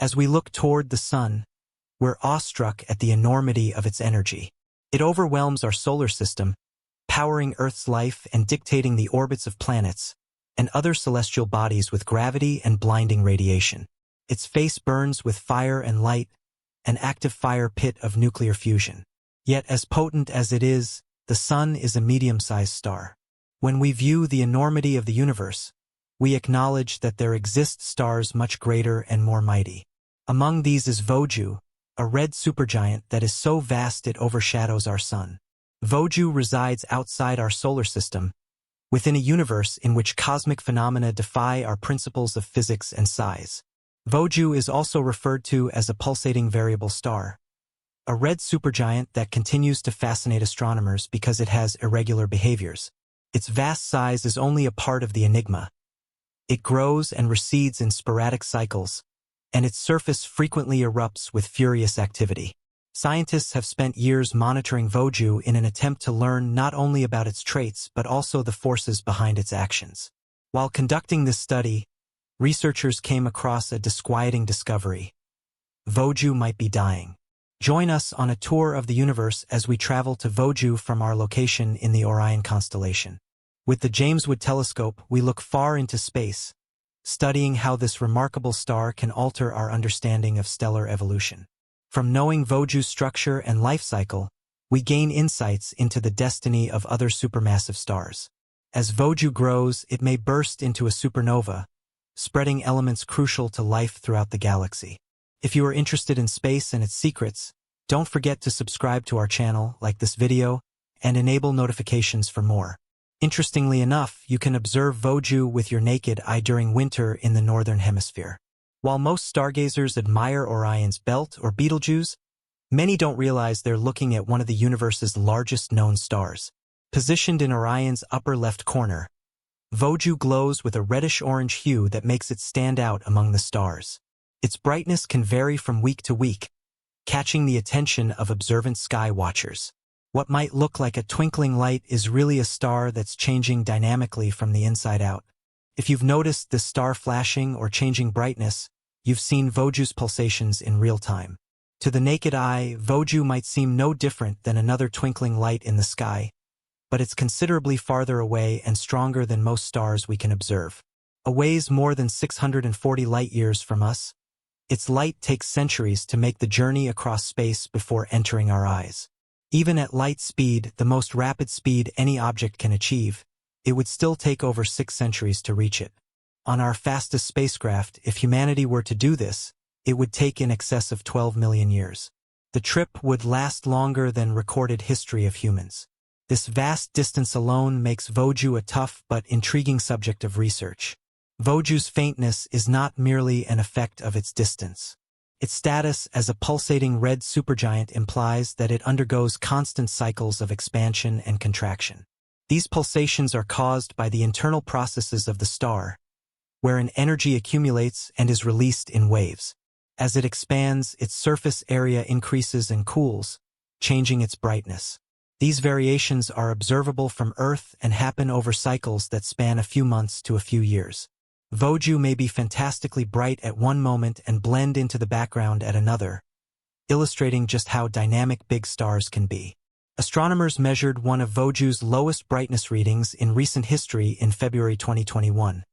As we look toward the sun, we're awestruck at the enormity of its energy. It overwhelms our solar system, powering Earth's life and dictating the orbits of planets and other celestial bodies with gravity and blinding radiation. Its face burns with fire and light, an active fire pit of nuclear fusion. Yet as potent as it is, the sun is a medium-sized star. When we view the enormity of the universe, we acknowledge that there exist stars much greater and more mighty. Among these is Voju, a red supergiant that is so vast it overshadows our sun. Voju resides outside our solar system, within a universe in which cosmic phenomena defy our principles of physics and size. Voju is also referred to as a pulsating variable star, a red supergiant that continues to fascinate astronomers because it has irregular behaviors. Its vast size is only a part of the enigma. It grows and recedes in sporadic cycles, and its surface frequently erupts with furious activity. Scientists have spent years monitoring Voju in an attempt to learn not only about its traits but also the forces behind its actions. While conducting this study, researchers came across a disquieting discovery. Voju might be dying. Join us on a tour of the universe as we travel to Voju from our location in the Orion constellation. With the James Webb telescope, we look far into space, studying how this remarkable star can alter our understanding of stellar evolution. From knowing Voju's structure and life cycle, we gain insights into the destiny of other supermassive stars. As Voju grows, it may burst into a supernova, spreading elements crucial to life throughout the galaxy. If you are interested in space and its secrets, don't forget to subscribe to our channel, like this video, and enable notifications for more. Interestingly enough, you can observe Voju with your naked eye during winter in the northern hemisphere. While most stargazers admire Orion's belt or Betelgeuse, many don't realize they're looking at one of the universe's largest known stars. Positioned in Orion's upper left corner, Voju glows with a reddish-orange hue that makes it stand out among the stars. Its brightness can vary from week to week, catching the attention of observant sky watchers. What might look like a twinkling light is really a star that's changing dynamically from the inside out. If you've noticed this star flashing or changing brightness, you've seen Voju's pulsations in real time. To the naked eye, Voju might seem no different than another twinkling light in the sky, but it's considerably farther away and stronger than most stars we can observe. A ways more than 640 light-years from us, its light takes centuries to make the journey across space before entering our eyes. Even at light speed, the most rapid speed any object can achieve, it would still take over 6 centuries to reach it. On our fastest spacecraft, if humanity were to do this, it would take in excess of 12 million years. The trip would last longer than recorded history of humans. This vast distance alone makes Voju a tough but intriguing subject of research. Voju's faintness is not merely an effect of its distance. Its status as a pulsating red supergiant implies that it undergoes constant cycles of expansion and contraction. These pulsations are caused by the internal processes of the star, wherein energy accumulates and is released in waves. As it expands, its surface area increases and cools, changing its brightness. These variations are observable from Earth and happen over cycles that span a few months to a few years. Voju may be fantastically bright at one moment and blend into the background at another, illustrating just how dynamic big stars can be. Astronomers measured one of Voju's lowest brightness readings in recent history in February 2021,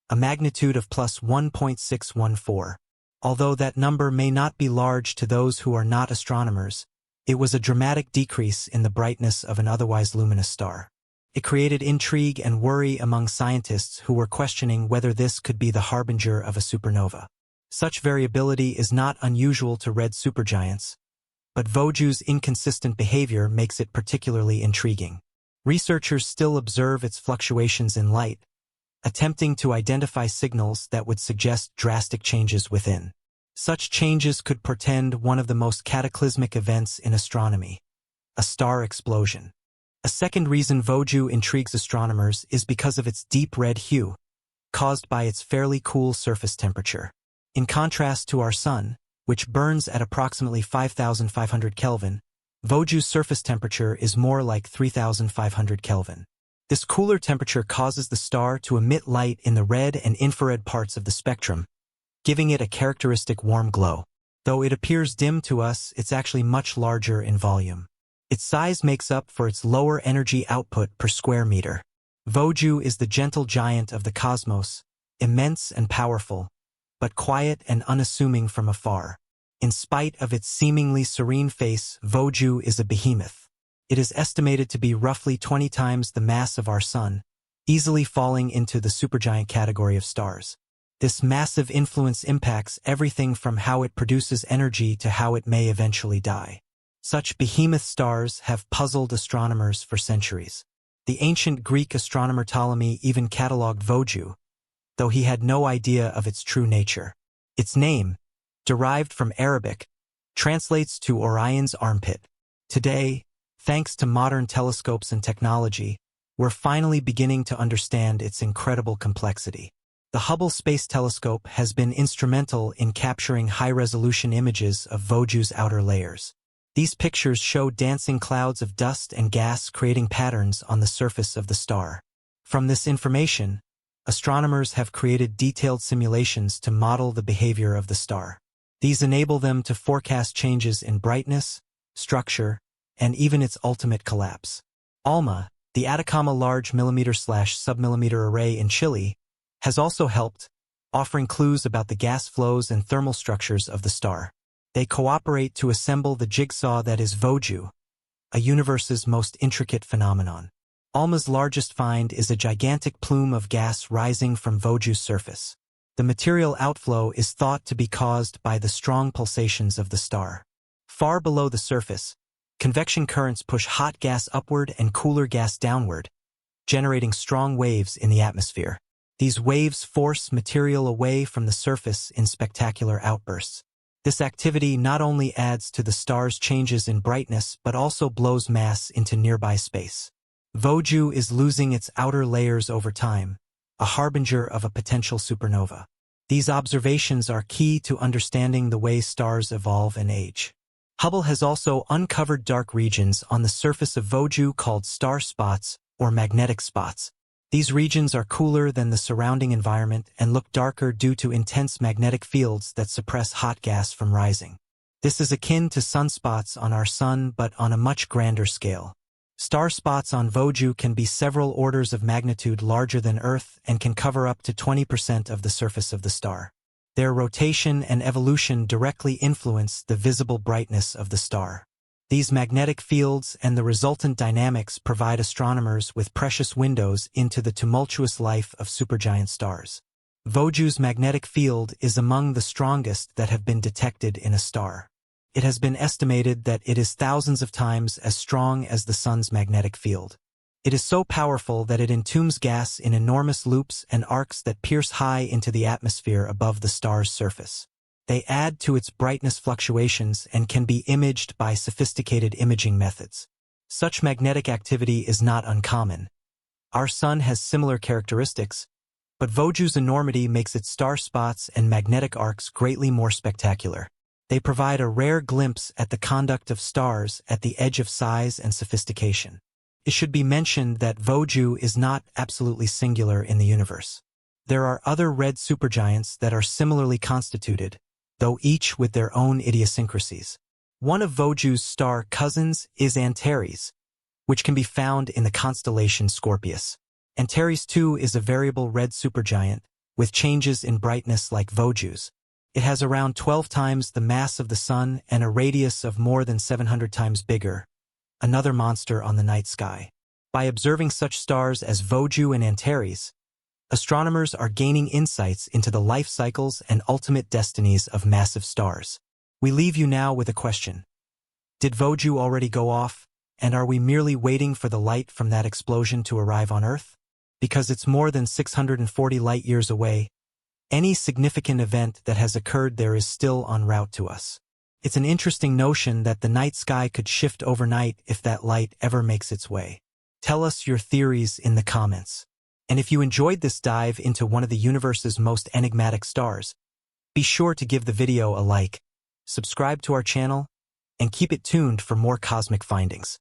a magnitude of plus 1.614. Although that number may not be large to those who are not astronomers, it was a dramatic decrease in the brightness of an otherwise luminous star. It created intrigue and worry among scientists who were questioning whether this could be the harbinger of a supernova. Such variability is not unusual to red supergiants, but Voju's inconsistent behavior makes it particularly intriguing. Researchers still observe its fluctuations in light, attempting to identify signals that would suggest drastic changes within. Such changes could portend one of the most cataclysmic events in astronomy, a star explosion. A second reason Voju intrigues astronomers is because of its deep red hue, caused by its fairly cool surface temperature. In contrast to our Sun, which burns at approximately 5,500 Kelvin, Voju's surface temperature is more like 3,500 Kelvin. This cooler temperature causes the star to emit light in the red and infrared parts of the spectrum, giving it a characteristic warm glow. Though it appears dim to us, it's actually much larger in volume. Its size makes up for its lower energy output per square meter. Betelgeuse is the gentle giant of the cosmos, immense and powerful, but quiet and unassuming from afar. In spite of its seemingly serene face, Betelgeuse is a behemoth. It is estimated to be roughly 20 times the mass of our Sun, easily falling into the supergiant category of stars. This massive influence impacts everything from how it produces energy to how it may eventually die. Such behemoth stars have puzzled astronomers for centuries. The ancient Greek astronomer Ptolemy even catalogued Betelgeuse, though he had no idea of its true nature. Its name, derived from Arabic, translates to Orion's armpit. Today, thanks to modern telescopes and technology, we're finally beginning to understand its incredible complexity. The Hubble Space Telescope has been instrumental in capturing high-resolution images of Betelgeuse's outer layers. These pictures show dancing clouds of dust and gas creating patterns on the surface of the star. From this information, astronomers have created detailed simulations to model the behavior of the star. These enable them to forecast changes in brightness, structure, and even its ultimate collapse. ALMA, the Atacama Large Millimeter/Submillimeter Array in Chile, has also helped, offering clues about the gas flows and thermal structures of the star. They cooperate to assemble the jigsaw that is Betelgeuse, a universe's most intricate phenomenon. ALMA's largest find is a gigantic plume of gas rising from Betelgeuse's surface. The material outflow is thought to be caused by the strong pulsations of the star. Far below the surface, convection currents push hot gas upward and cooler gas downward, generating strong waves in the atmosphere. These waves force material away from the surface in spectacular outbursts. This activity not only adds to the star's changes in brightness but also blows mass into nearby space. Betelgeuse is losing its outer layers over time, a harbinger of a potential supernova. These observations are key to understanding the way stars evolve and age. Hubble has also uncovered dark regions on the surface of Betelgeuse called star spots or magnetic spots. These regions are cooler than the surrounding environment and look darker due to intense magnetic fields that suppress hot gas from rising. This is akin to sunspots on our Sun but on a much grander scale. Star spots on Betelgeuse can be several orders of magnitude larger than Earth and can cover up to 20% of the surface of the star. Their rotation and evolution directly influence the visible brightness of the star. These magnetic fields and the resultant dynamics provide astronomers with precious windows into the tumultuous life of supergiant stars. Betelgeuse's magnetic field is among the strongest that have been detected in a star. It has been estimated that it is thousands of times as strong as the Sun's magnetic field. It is so powerful that it entombs gas in enormous loops and arcs that pierce high into the atmosphere above the star's surface. They add to its brightness fluctuations and can be imaged by sophisticated imaging methods. Such magnetic activity is not uncommon. Our Sun has similar characteristics, but Betelgeuse's enormity makes its star spots and magnetic arcs greatly more spectacular. They provide a rare glimpse at the conduct of stars at the edge of size and sophistication. It should be mentioned that Betelgeuse is not absolutely singular in the universe. There are other red supergiants that are similarly constituted, though each with their own idiosyncrasies. One of Betelgeuse's star cousins is Antares, which can be found in the constellation Scorpius. Antares too is a variable red supergiant, with changes in brightness like Betelgeuse. It has around 12 times the mass of the Sun and a radius of more than 700 times bigger, another monster on the night sky. By observing such stars as Betelgeuse and Antares, astronomers are gaining insights into the life cycles and ultimate destinies of massive stars. We leave you now with a question. Did Betelgeuse already go off, and are we merely waiting for the light from that explosion to arrive on Earth? Because it's more than 640 light-years away, any significant event that has occurred there is still en route to us. It's an interesting notion that the night sky could shift overnight if that light ever makes its way. Tell us your theories in the comments. And if you enjoyed this dive into one of the universe's most enigmatic stars, be sure to give the video a like, subscribe to our channel, and keep it tuned for more cosmic findings.